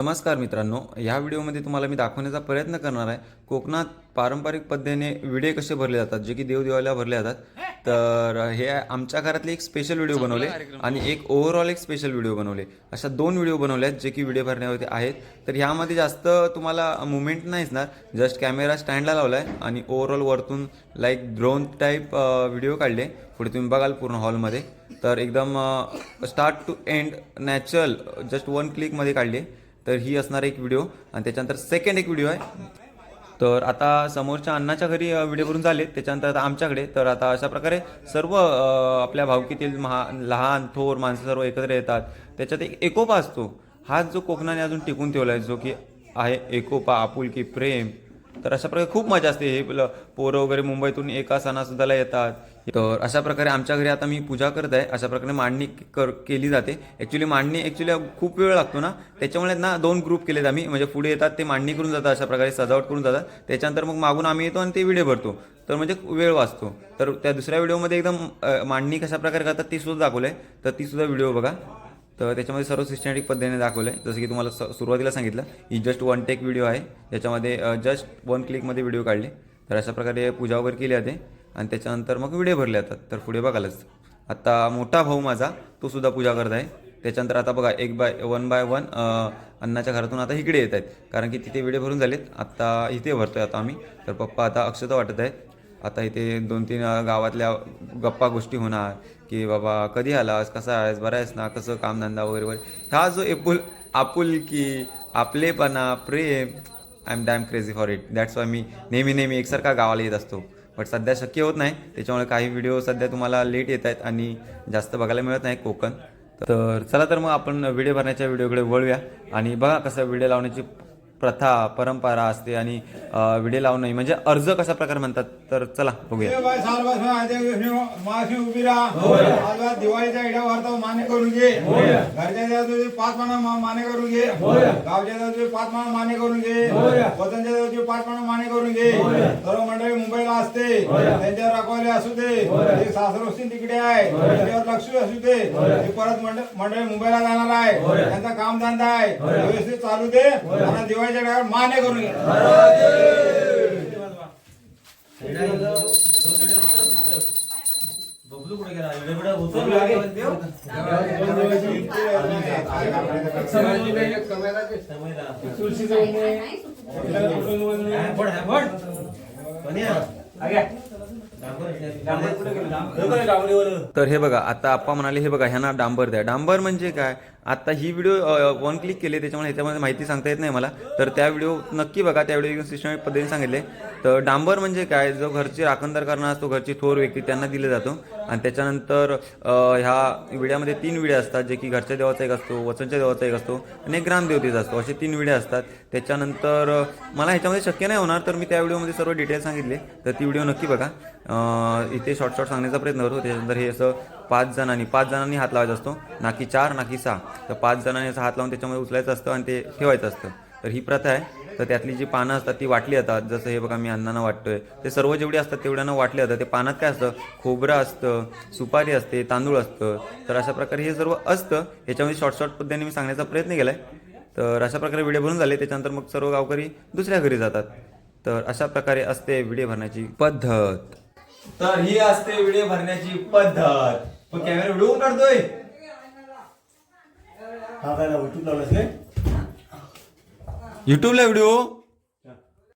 नमस्कार मित्रांनो, ह्या व्हिडिओमध्ये तुम्हाला मी दाखवण्याचा प्रयत्न करणार आहे कोकणात पारंपरिक पद्धतीने विडे कसे भरले जातात, जे की देवदेवाला भरले जातात. तर हे आमच्या घरातले एक स्पेशल व्हिडिओ बनवले आणि एक ओव्हरऑल एक स्पेशल व्हिडिओ बनवले. अशा दोन व्हिडिओ बनवले आहेत जे की विडे भरण्यावरती आहेत. तर ह्यामध्ये जास्त तुम्हाला मुवमेंट नाही दिसणार, जस्ट कॅमेरा स्टँडला लावला आहे आणि ओव्हरऑल वरतून लाईक ड्रोन टाईप व्हिडिओ काढले. पुढे तुम्ही बघाल पूर्ण हॉलमध्ये. तर एकदम start to end natural just one क्लिकमध्ये काढले. तर ही असणार एक व्हिडिओ आणि त्याच्यानंतर सेकंड एक व्हिडिओ आहे. तर आता समोरच्या अण्णाच्या घरी व्हिडिओ भरून झाले, त्याच्यानंतर आता आमच्याकडे. तर आता अशा प्रकारे सर्व आपल्या भावकीतील लहान थोर माणसं सर्व एकत्र येतात. त्याच्यात एक एकोपा असतो, हाच जो कोकणाने अजून टिकून ठेवला आहे, जो की आहे एकोपा, आपुलकी, प्रेम. तर अशा प्रकारे खूप मजा असते. हे पोरं वगैरे मुंबईतून एका सणासुद्धाला येतात. तर अशा प्रकारे आमच्या घरी आता मी पूजा करत आहे. अशा प्रकारे मांडणी केली जाते. मांडणी खूप वेळ लागतो ना, त्याच्यामुळे ना दोन ग्रुप केलेत आम्ही. म्हणजे पुढे येतात ते मांडणी करून जातात, अशा प्रकारे सजावट करून जातात. त्याच्यानंतर मग मागून आम्ही येतो आणि ते विडे भरतो. तर म्हणजे वेळ वाचतो. तर त्या दुसऱ्या व्हिडिओमध्ये एकदम मांडणी कशा प्रकारे करतात ती सुद्धा दाखवलं आहे. तर ती सुद्धा व्हिडिओ बघा. तर त्याच्यामध्ये सर्व सिस्टमॅटिक पद्धतीने दाखवलं आहे. जसं की तुम्हाला सुरुवातीला सांगितलं, ही जस्ट वन टेक व्हिडिओ आहे, ज्याच्यामध्ये जस्ट वन क्लिकमध्ये व्हिडिओ काढले. तर अशा प्रकारे पूजा वगैरे केली जाते आणि त्याच्यानंतर मग व्हिडिओ भरले जातात. तर पुढे बघालच आता मोठा भाऊ माझा तो सुद्धा पूजा करत आहे. त्याच्यानंतर आता बघा वन बाय वन अण्णाच्या घरातून आता इकडे येत आहेत, कारण की तिथे व्हिडिओ भरून झालेत. आता इथे भरतोय आता आम्ही. तर पप्पा आता अक्षता वाटत आहेत. आता इथे 2-3 गावातल्या गप्पा गोष्टी होणार, की बाबा कधी आलास, कसा आहेस, बरा आहेस ना, कसं कामधंदा वगैरे वगैरे. हा जो आपुलकी, आपलेपणा, प्रेम, I am damn crazy for it. That's why मी नेहमी एकसारखा गावाला येत असतो. बट सध्या शक्य होत नाही, त्याच्यामुळे काही व्हिडिओ सध्या तुम्हाला लेट येत आहेत आणि जास्त बघायला मिळत नाही कोकण. तर चला, तर मग आपण व्हिडिओ भरण्याच्या व्हिडिओकडे वळूया आणि बघा कसं व्हिडिओ लावण्याची प्रथा परंपरा असते आणि व्हिडिओ लावणं म्हणजे अर्ज कशा प्रकारे म्हणतात. तर चला बघूया. दिवाळीचा इडा वार्ता मान्य करून घे, घरच्या 5 मान्य करून घे, गावच्या 5 मान्य करून घे, वतनच्या 5 मान्य करून घे. सर्व मंडळी मुंबईला असते, त्यांच्यावर राखवायला असू दे, एक सासर असतील तिकडे आहे, त्यांच्यावर लक्ष असू दे. परत मंडळी मुंबईला जाणार आहे, त्यांचा कामधंदा आहे, व्यवस्थित चालू दे आणि दिवाळी मान्य करून घे. तर हे बघा, आता आप्पा म्हणाले, हे बघा ह्यांना डांबर द्या. डांबर म्हणजे काय? आता ही व्हिडिओ वन क्लिक केली, त्याच्यामुळे ह्याच्यामध्ये माहिती सांगता येत नाही मला. तर त्या व्हिडिओ नक्की बघा, त्या व्हिडिओ सिस्टमॅटिक पद्धतीने सांगितले. तर डांबर म्हणजे काय? जो घरची राखणदार करणार असतो, घरची थोर व्यक्ती, त्यांना दिले जातो. आणि त्याच्यानंतर ह्या विड्यामध्ये 3 विड्या असतात, जे की घरच्या देवाचा एक असतो, वचनच्या देवाचा एक असतो आणि एक ग्रामदेवतेचा असतो. असे 3 विड्या असतात. त्याच्यानंतर मला ह्याच्यामध्ये शक्य नाही होणार, तर मी त्या व्हिडिओमध्ये सर्व डिटेल्स सांगितले. तर ती व्हिडिओ नक्की बघा. इथे शॉर्ट सांगण्याचा प्रयत्न करतो. त्याच्यानंतर हे असं 5 जणांनी हात लावायचा असतो, ना की 4 ना की 6. तर 5 जणांनी असं हात लावून त्याच्यामध्ये उचलायचं असतं आणि ते ठेवायचं असतं. तर ही प्रथा आहे. तर त्यातली जी पानं असतात ती वाटली जातात. जसं हे बघा मी अण्णांना वाटतोय, ते सर्व जेवढी असतात तेवढ्यानं वाटले जातात. ते पानात काय असतं? खोबरं असतं, सुपारी असते, तांदूळ असतं. तर अशा प्रकारे हे सर्व असतं. ह्याच्यामध्ये शॉर्ट पद्धतीने मी सांगण्याचा प्रयत्न केला आहे. तर अशा प्रकारे व्हिडिओ भरून झाले. त्याच्यानंतर मग सर्व गावकरी दुसऱ्या घरी जातात. तर अशा प्रकारे असते व्हिडिओ भरण्याची पद्धत. तर ही असते व्हिडिओ भरण्याची पद्धत. पण कॅमेरा व्हिडिओ काढतोय. हा काय युट्यूब लावलंस काय? युट्यूबला व्हिडिओ